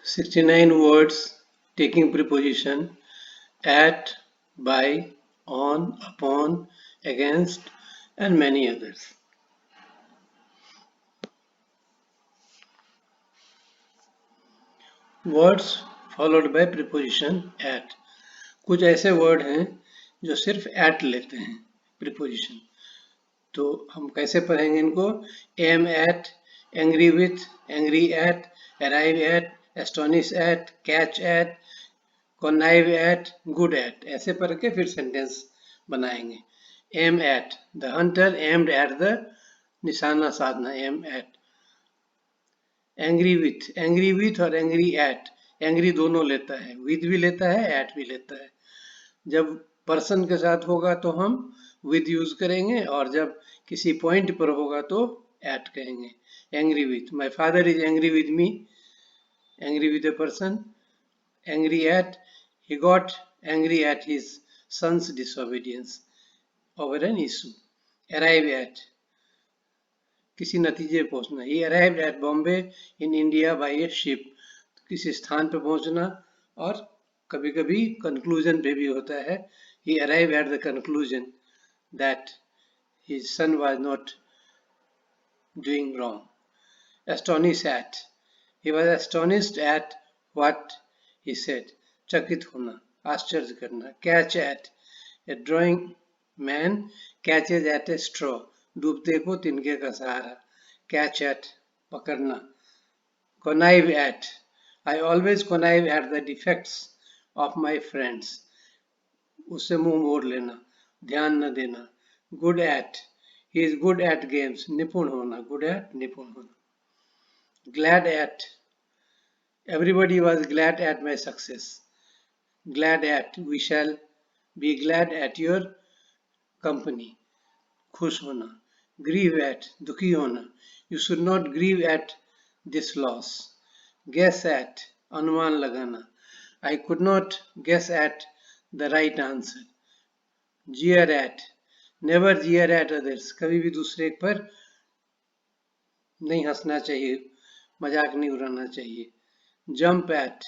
69 words taking preposition at, by, on, upon, against, and many others. Words followed by preposition at. कुछ ऐसे word हैं जो सिर्फ at लेते हैं preposition. तो हम कैसे पढ़ेंगे इनको? aim at, angry with, angry at, arrive at, astonish at, catch at, connive at, good at. ऐसे पढ़ के फिर सेंटेंस बनाएंगे. aim at, the hunter aimed at the, निशाना साधना, aim at. angry with और angry at, angry दोनों लेता है, with भी लेता है, at भी लेता है. जब पर्सन के साथ होगा तो हम with यूज करेंगे और जब किसी पॉइंट पर होगा तो at कहेंगे. angry with, my father is angry with me, angry with a person. angry at, he got angry at his son's disobedience over an issue. arrive at, किसी नतीजे पे पहुंचना. He arrived at Bombay in India by a ship. किसी स्थान पे पहुंचना और कभी कभी कंक्लूजन पे भी होता है. He arrived at the conclusion that his son was not doing wrong. Astonish at, he was astonished at what he said. चकित होना, आश्चर्य करना. Catch at, a drawing man catches at a straw. डूबते को तिनके का सहारा. Catch at, पकड़ना. Connive at, I always connive at the defects of my friends. उससे मुंह मोड़ लेना, ध्यान न देना. Good at, he is good at games. निपुण होना, good at, निपुण होना. Glad at, everybody was glad at my success. Glad at, we shall be glad at your company. खुश होना. Grieve at, दुखी होना. You should not grieve at this loss. Guess at, अनुमान लगाना. I could not guess at the right answer. Jeer at, never jeer at others. कभी भी दूसरे पर नहीं हंसना चाहिए, मजाक नहीं उड़ाना चाहिए. Jump at,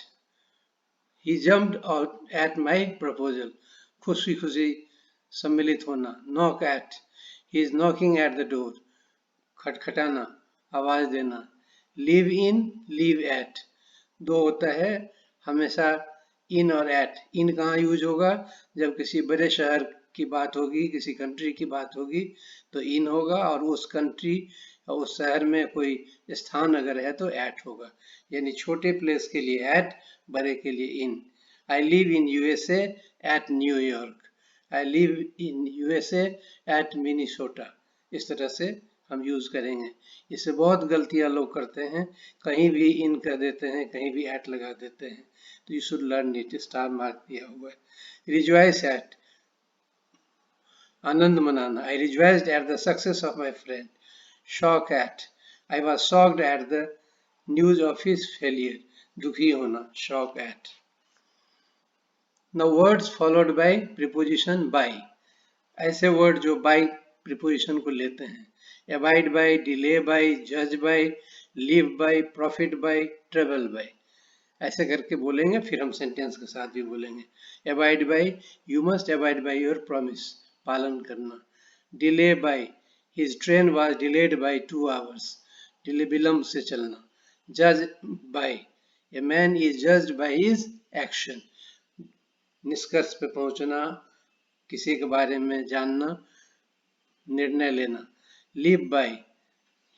he jumped out at my proposal. खुशी खुशी सम्मिलित होना. Knock at, he is knocking at the door. खटखटाना, आवाज देना. Live in, live at, दो होता है हमेशा in और at. in कहाँ यूज होगा? जब किसी बड़े शहर की बात होगी, किसी कंट्री की बात होगी तो in होगा, और उस कंट्री और उस शहर में कोई स्थान अगर है तो at होगा. यानी छोटे प्लेस के लिए at, बड़े के लिए in. I live in USA at New York. I live in USA at Minnesota. इस तरह से हम यूज करेंगे. इससे बहुत गलतियां लोग करते हैं, कहीं भी इन कर देते हैं, कहीं भी एट लगा देते हैं. तो you should learn it. Star mark दिया हुआ है. रिजॉइस एट, आनंद मनाना. I rejoiced at the success of my friend. Shock at, I was shocked at the news of his failure. दुखी होना, shock at. Now words followed by preposition by. ऐसे word जो by preposition को लेते हैं. Abide by, delay by, judge by, live by, profit by, travel by. ऐसे करके बोलेंगे, फिर हम सेंटेंस के साथ भी बोलेंगे. Abide by, you must abide by your promise. पालन करना. Delay by, his train was delayed by 2 hours. Delay विलंब से चलना. Judge by, a man is judged by his action. निष्कर्ष पे पहुंचना, किसी के बारे में जानना, निर्णय लेना. Live by,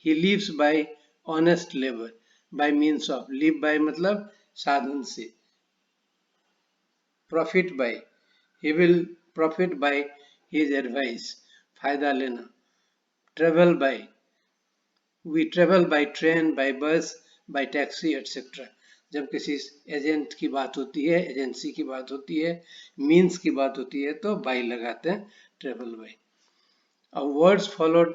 he lives by honest labor, by means of. Live by मतलब साधन से. Profit by, he will profit by his advice. फायदा लेना. Travel by, we travel by train, by bus, by taxi, etc. जब किसी agent की बात होती है, एजेंसी की बात होती है, मीन्स की बात होती है तो बाई लगाते हैं, ट्रेवल बाई. अब words followed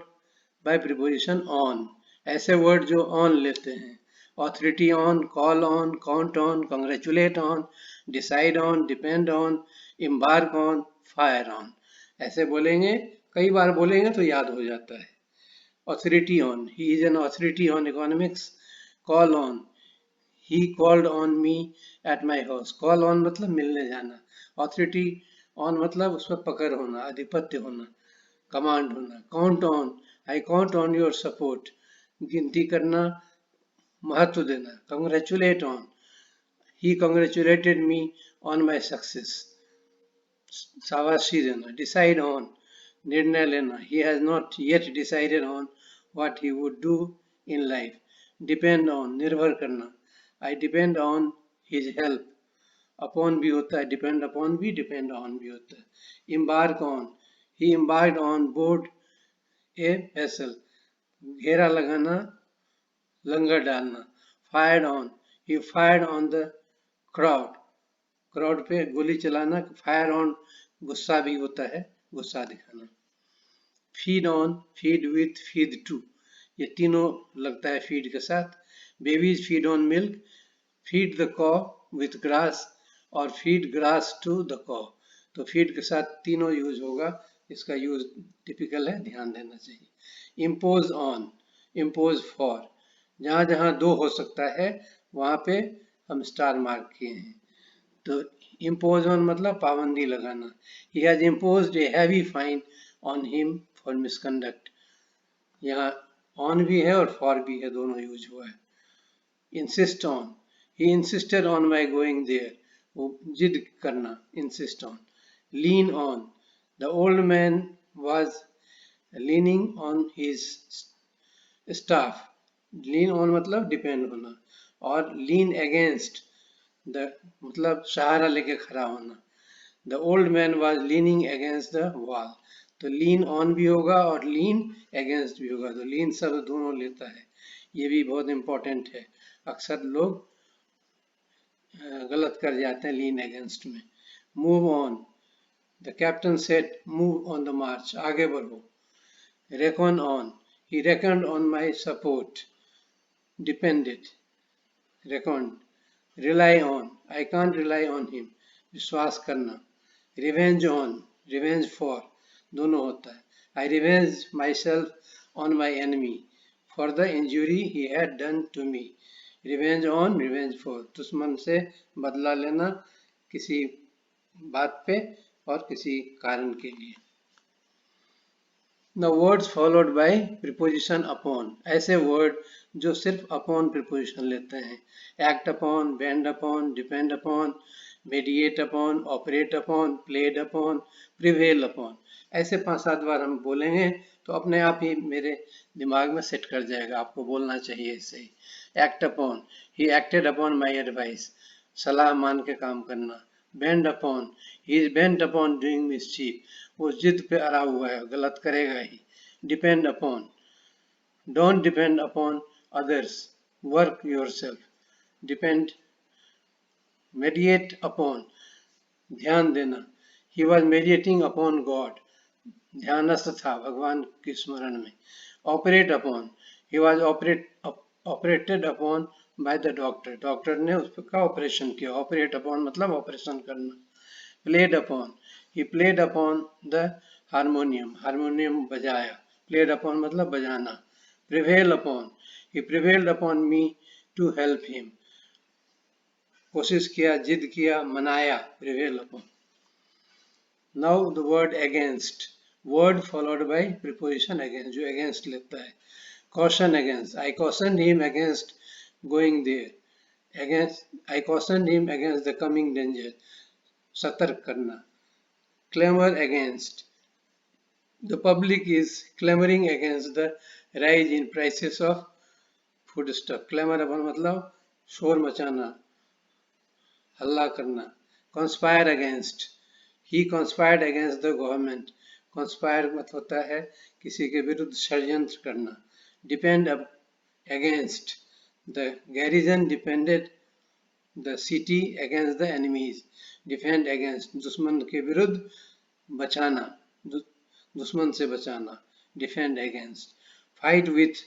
by preposition on. ऐसे वर्ड जो ऑन लेते हैं. Authority on, call on, count on, congratulate on, decide on, depend on, embark on, fire on. ऐसे बोलेंगे, कई बार बोलेंगे तो याद हो जाता है. Authority on, he is an authority on economics. Call on, he called on me at my house. Call on मतलब मिलने जाना, authority on मतलब उस पर पकड़ होना, आधिपत्य होना, कमांड होना. Count on, I count on your support. गिनती करना, महत्व देना. Congratulate on, he congratulated me on my success. शाबाशी देना. Decide on, निर्णय लेना. He has not yet decided on what he would do in life. Depend on, निर्भर करना. I depend on his help. Upon भी होता है, depend upon भी, depend on भी होता है. Embark on, he embarked on board a vessel. घेरा लगाना, लंगर डालना. Fired on, he fired on the crowd. Crowd पे गोली चलाना. फायर ऑन गुस्सा भी होता है, गुस्सा दिखाना. Feed on, feed with, feed to, ये तीनों लगता है फीड के साथ. Babies feed on milk, feed the cow with grass और feed grass to the cow. तो फीड के साथ तीनों यूज होगा. इसका यूज टिपिकल है, ध्यान देना चाहिए. इम्पोज ऑन, इम्पोज फॉर, जहाँ जहाँ दो हो सकता है वहाँ पे हम स्टार मार्क किए हैं. तो impose on मतलब पाबंदी लगाना. He has imposed a heavy fine on him for misconduct. यहाँ on भी है और for भी है, दोनों यूज हुआ है. Insist on, he insisted on my going there. वो जिद करना, insist on. Lean on, the old man was leaning on his staff. Lean on मतलब depend होना. और lean against, द मतलब सहारा लेके खड़ा होना. The old man was leaning against the wall. तो लीन ऑन भी होगा और लीन अगेंस्ट भी होगा. तो लीन शब्द दोनों लेता है. ये भी बहुत इंपॉर्टेंट है, अक्सर लोग गलत कर जाते हैं लीन अगेंस्ट में. Move on, the captain said move on the march, आगे बढ़ो. Reckon on, he reckoned on my support. Depended, reckoned. Rely on, I can't rely on him, विश्वास करना. Revenge on, revenge for, दोनों होता है. I revenge myself on my enemy for the injury he had done to me. Revenge on, revenge for, दुश्मन से बदला लेना किसी बात पे और किसी कारण के लिए. The words followed by preposition upon, ऐसे word जो सिर्फ upon preposition लेते हैं. Act upon, bend upon, depend upon, mediate upon, operate upon, played upon, prevail upon. ऐसे 5-7 बार हम बोलेंगे तो अपने आप ही मेरे दिमाग में सेट कर जाएगा. आपको बोलना चाहिए ऐसे ही. Act upon, he acted upon my advice, सलाह मान के काम करना. Bend upon, he is bent upon doing mischief, वो जिद पे अड़ा हुआ है, गलत करेगा ही. Depend upon, don't depend upon others, work yourself. Depend, mediate upon, ध्यान देना. He was meditating upon God, ध्यानस्थ था भगवान के स्मरण में. Operate upon, he was operated upon by the doctor, doctor ने उसका ऑपरेशन किया. Operate upon मतलब ऑपरेशन करना. Played upon, he played upon the harmonium, harmonium बजाया. Played upon मतलब बजाना. Prevail upon, he prevailed upon me to help him. कोशिश किया, जिद किया, मनाया. Prevail upon. Now the word against, word followed by preposition against, जो against लेता है. Caution against, I cautioned him against going there. Against, I cautioned him against the coming danger. सतर्क करना. Clamor against, the public is clamoring against the rise in prices of foodstuff. Clamor अपन मतलब शोर मचाना, हल्ला करना. Conspire against, he conspired against the government. Conspire मतलब होता है किसी के विरुद्ध षड्यंत्र करना. Depend against, the garrison defended the city against the enemies. Defend against, दुश्मन के विरुद्ध बचाना, दुश्मन से बचाना. Defend against. Fight with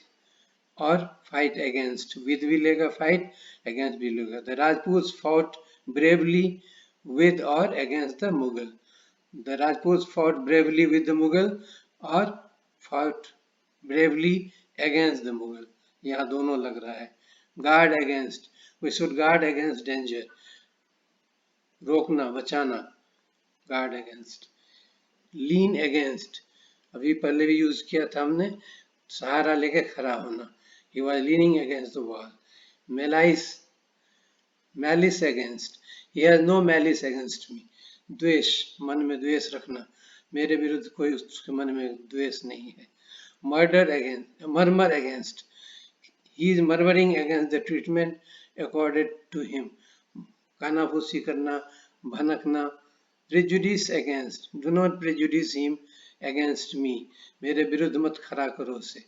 और fight against, with भी लेगा fight, against भी लेगा. The Rajputs fought bravely with or against the Mughal. The Rajputs fought bravely with the Mughal और fought bravely against the Mughal. यहाँ दोनों लग रहा है. Guard against, we should guard against danger, रोकना, बचाना, गार्ड अगेंस्ट। लीन अगेंस्ट, अभी पहले भी यूज किया था हमने, सहारा लेके खड़ा होना, he was leaning against the wall। malice, malice against, he has no malice against me। द्वेष, मन में द्वेष रखना, मेरे विरुद्ध कोई उसके मन में द्वेष नहीं है। murder against, murmur against, he is murmuring against the treatment accorded to him। कानाफूसी करना, भनकना। prejudice against, do not prejudice him against me, मेरे विरुद्ध मत खड़ा करो उसे,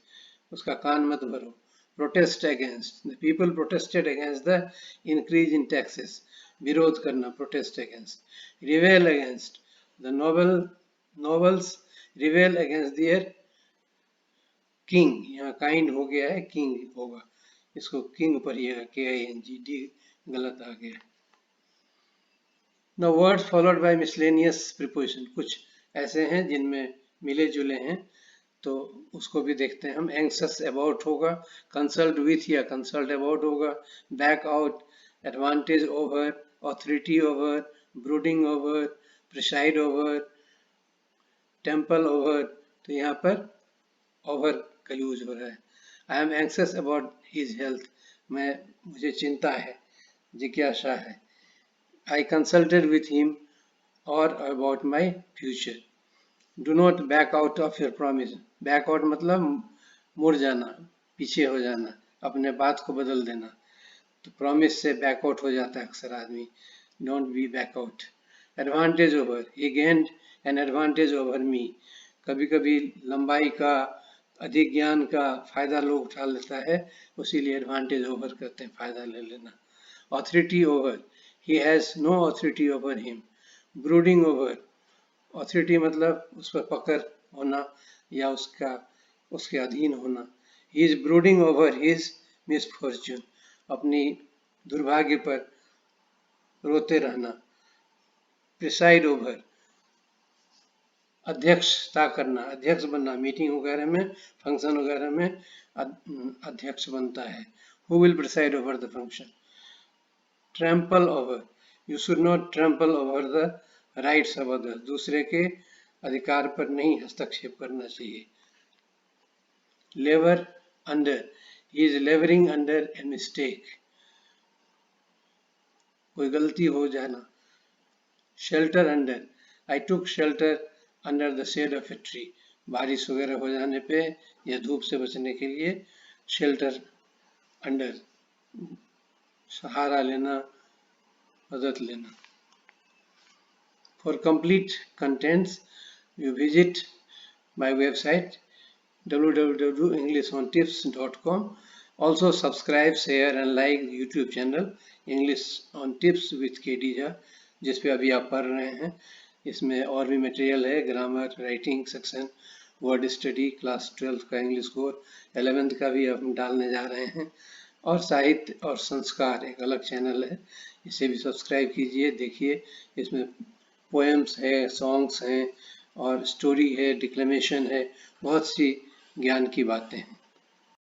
उसका कान मत भरो। protest against, the people protested against the increase in taxes, विरोध करना, protest against। rebel against, the nobles rebel against their king, यहाँ kind हो गया है, king होगा, इसको king पढ़िएगा, KING, गलत आ गया। Now words followed by miscellaneous preposition, कुछ ऐसे हैं जिनमें मिले जुले हैं, तो उसको भी देखते हैं हम। anxious about होगा, consult with या consult about होगा, back out, advantage over, authority over, brooding over, preside over, temple over, तो यहाँ पर over का यूज हो रहा है। I am anxious about his health, मुझे चिंता है, जिज्ञासा है। I consulted with him or about my future। Do not back out of your promise, back out मतलब मुड़ जाना, पीछे हो जाना, अपने बात को बदल देना, तो promise से back out हो जाता है अक्सर आदमी। Don't be back out। Advantage over, he gained an advantage over me, कभी कभी लंबाई का, अधिक ज्ञान का फायदा लोग उठा लेता है, उसीलिए एडवांटेज ओवर करते हैं, फायदा ले लेना। Authority over, he has no authority over him। brooding over, authority मतलब उस पर पकड़ होना या उसके अधीन होना। he is brooding over his misfortune, अपनी दुर्भाग्य पर रोते रहना। preside over, अध्यक्षता करना, अध्यक्ष बनना, मीटिंग वगैरह में, फंक्शन वगैरह में अध्यक्ष बनता है। who will preside over the function। trample over, you should not trample over the rights of others, दूसरे के अधिकार पर नहीं हस्तक्षेप करना चाहिए। labor under, he is laboring under a mistake, कोई गलती हो जाना। shelter under, I took shelter under the shade of a tree, बारिश वगैरह हो जाने पे या धूप से बचने के लिए shelter under, सहारा लेना, मदद लेना। For complete contents, you visit my website www.englishontips.com। Also subscribe, share and like YouTube channel English on Tips with KD Jha, जिस पे अभी आप पढ़ रहे हैं। इसमें और भी मटेरियल है, grammar, writing section, word study, class 12 का इंग्लिश कोर्स, 11th का भी हम डालने जा रहे हैं, और साहित्य और संस्कार एक अलग चैनल है, इसे भी सब्सक्राइब कीजिए, देखिए। इसमें पोएम्स है, सॉन्ग्स हैं और स्टोरी है, डिक्लेमेशन है, बहुत सी ज्ञान की बातें हैं।